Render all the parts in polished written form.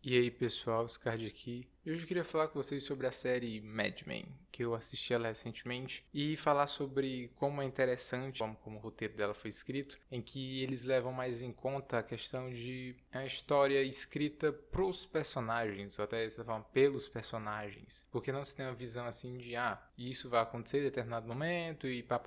E aí pessoal, Scard aqui. Hoje eu queria falar com vocês sobre a série Mad Men, que eu assisti ela recentemente, e falar sobre como é interessante como o roteiro dela foi escrito, em que eles levam mais em conta a questão de a história escrita pros personagens, ou até essa forma, pelos personagens. Porque não se tem uma visão assim de, isso vai acontecer em determinado momento e pá,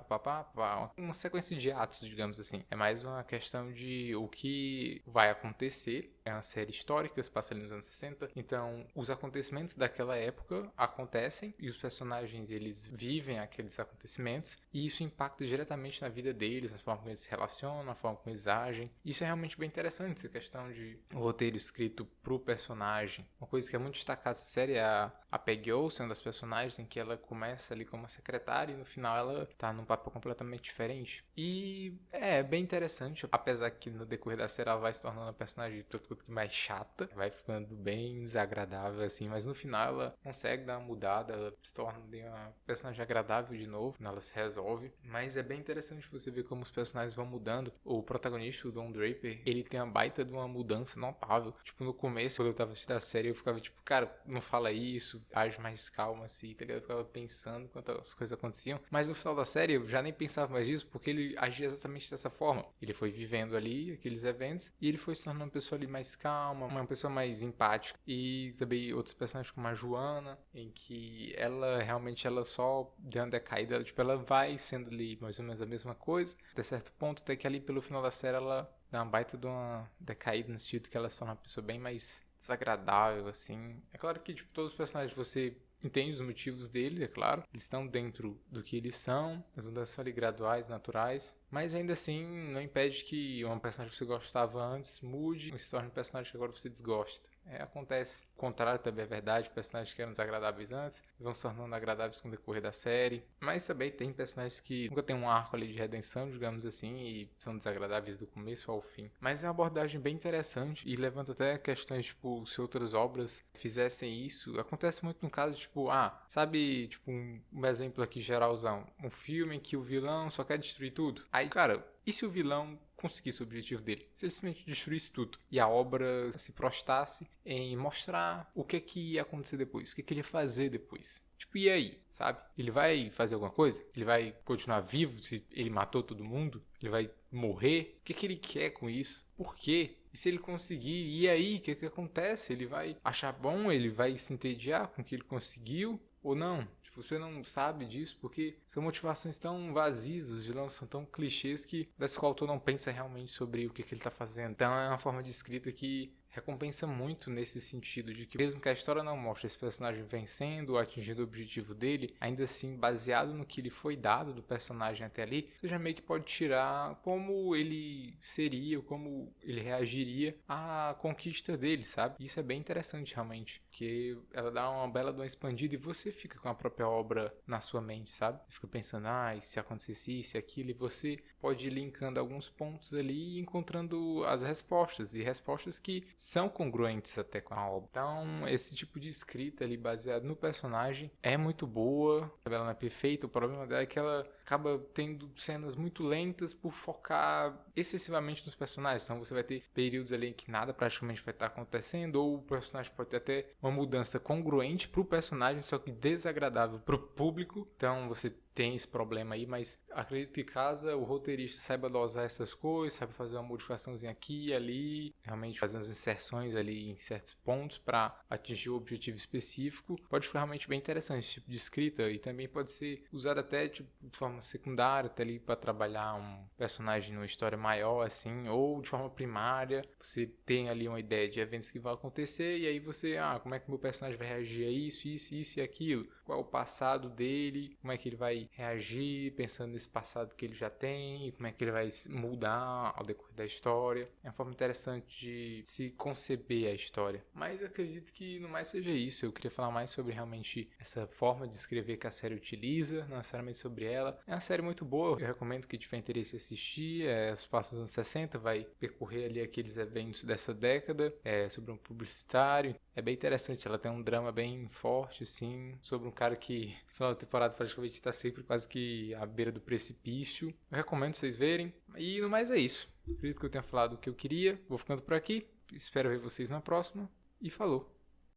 uma sequência de atos, digamos assim. É mais uma questão de o que vai acontecer. É uma série histórica, se passa ali nos anos 60. Então, os acontecimentos daquela época acontecem e os personagens, eles vivem aqueles acontecimentos e isso impacta diretamente na vida deles, na forma como eles se relacionam, na forma como eles agem. Isso é realmente bem interessante, essa questão de o roteiro escrito pro personagem. Uma coisa que é muito destacada nessa série é a Peggy Olsen, uma das personagens, em que ela começa ali como uma secretária e no final ela tá num papel completamente diferente. E é bem interessante, apesar que no decorrer da série ela vai se tornando uma personagem tudo mais chata, vai ficando bem desagradável assim, mas no final ela consegue dar uma mudada, ela se torna uma personagem agradável de novo, ela se resolve. Mas é bem interessante você ver como os personagens vão mudando. O protagonista, o Don Draper, ele tem uma baita de uma mudança notável. Tipo, no começo, quando eu tava assistindo a série, eu ficava tipo, cara, não fala isso, age mais calma assim, tá ligado? Eu ficava pensando enquanto as coisas aconteciam. Mas no final da série, eu já nem pensava mais disso, porque ele agia exatamente dessa forma. Ele foi vivendo ali aqueles eventos e ele foi se tornando uma pessoa ali mais calma, uma pessoa mais empática. E também outros personagens como a Joana, em que ela realmente ela só deu uma decaída, tipo, ela vai sendo ali mais ou menos a mesma coisa, até certo ponto, até que ali pelo final da série ela dá uma baita de uma decaída no sentido que ela se torna uma pessoa bem mais desagradável, assim. É claro que, tipo, todos os personagens você entende os motivos deles, é claro. Eles estão dentro do que eles são, as mudanças são ali graduais, naturais. Mas ainda assim, não impede que uma personagem que você gostava antes mude e se torne um personagem que agora você desgosta. Acontece. O contrário também é verdade. Personagens que eram desagradáveis antes vão se tornando agradáveis com o decorrer da série. Mas também tem personagens que nunca tem um arco ali de redenção, digamos assim, e são desagradáveis do começo ao fim. Mas é uma abordagem bem interessante e levanta até questões, tipo, se outras obras fizessem isso. Acontece muito no caso, tipo, sabe, tipo, um exemplo aqui geralzão. Um filme em que o vilão só quer destruir tudo. Aí, cara, e se o vilão conseguisse o objetivo dele? Se ele simplesmente destruísse tudo e a obra se prostasse em mostrar o que ia acontecer depois, o que ele ia fazer depois. Tipo, e aí, sabe? Ele vai fazer alguma coisa? Ele vai continuar vivo se ele matou todo mundo? Ele vai morrer? O que ele quer com isso? Por quê? E se ele conseguir, e aí, o que acontece? Ele vai achar bom? Ele vai se entediar com o que ele conseguiu? Ou não? Tipo, você não sabe disso porque são motivações tão vazias, os vilões são tão clichês que parece que o autor não pensa realmente sobre o que ele está fazendo. Então é uma forma de escrita que recompensa muito nesse sentido de que mesmo que a história não mostre esse personagem vencendo ou atingindo o objetivo dele, ainda assim, baseado no que lhe foi dado do personagem até ali, você já meio que pode tirar como ele seria, como ele reagiria à conquista dele, sabe? Isso é bem interessante realmente, porque ela dá uma bela de uma expandida e você fica com a própria obra na sua mente, sabe? Você fica pensando, e se acontecesse isso e aquilo, e você pode ir linkando alguns pontos ali e encontrando as respostas, e respostas que são congruentes até com a obra. Então, esse tipo de escrita ali baseado no personagem é muito boa, ela não é perfeita, o problema dela é que ela acaba tendo cenas muito lentas por focar excessivamente nos personagens. Então você vai ter períodos ali em que nada praticamente vai estar acontecendo, ou o personagem pode ter até uma mudança congruente pro personagem, só que desagradável pro público. Então você tem esse problema aí, mas acredito que caso o roteirista saiba dosar essas coisas, saiba fazer uma modificaçãozinha aqui e ali, realmente fazer as inserções ali em certos pontos para atingir o objetivo específico, pode ficar realmente bem interessante esse tipo de escrita e também pode ser usado até tipo, de forma secundária, até ali para trabalhar um personagem numa história maior assim, ou de forma primária, você tem ali uma ideia de eventos que vão acontecer e aí você, como é que meu personagem vai reagir a isso e aquilo, qual é o passado dele, como é que ele vai reagir pensando nesse passado que ele já tem e como é que ele vai mudar ao decorrer da história. É uma forma interessante de se conceber a história. Mas eu acredito que no mais seja isso. Eu queria falar mais sobre realmente essa forma de escrever que a série utiliza, não necessariamente sobre ela. É uma série muito boa, eu recomendo que tiver interesse em assistir. Se passa nos anos 60, vai percorrer ali aqueles eventos dessa década, sobre um publicitário. É bem interessante, ela tem um drama bem forte, assim, sobre um cara que no final da temporada praticamente está sempre quase que à beira do precipício. Eu recomendo vocês verem. E no mais é isso. Acredito que eu tenha falado o que eu queria. Vou ficando por aqui. Espero ver vocês na próxima. e falou.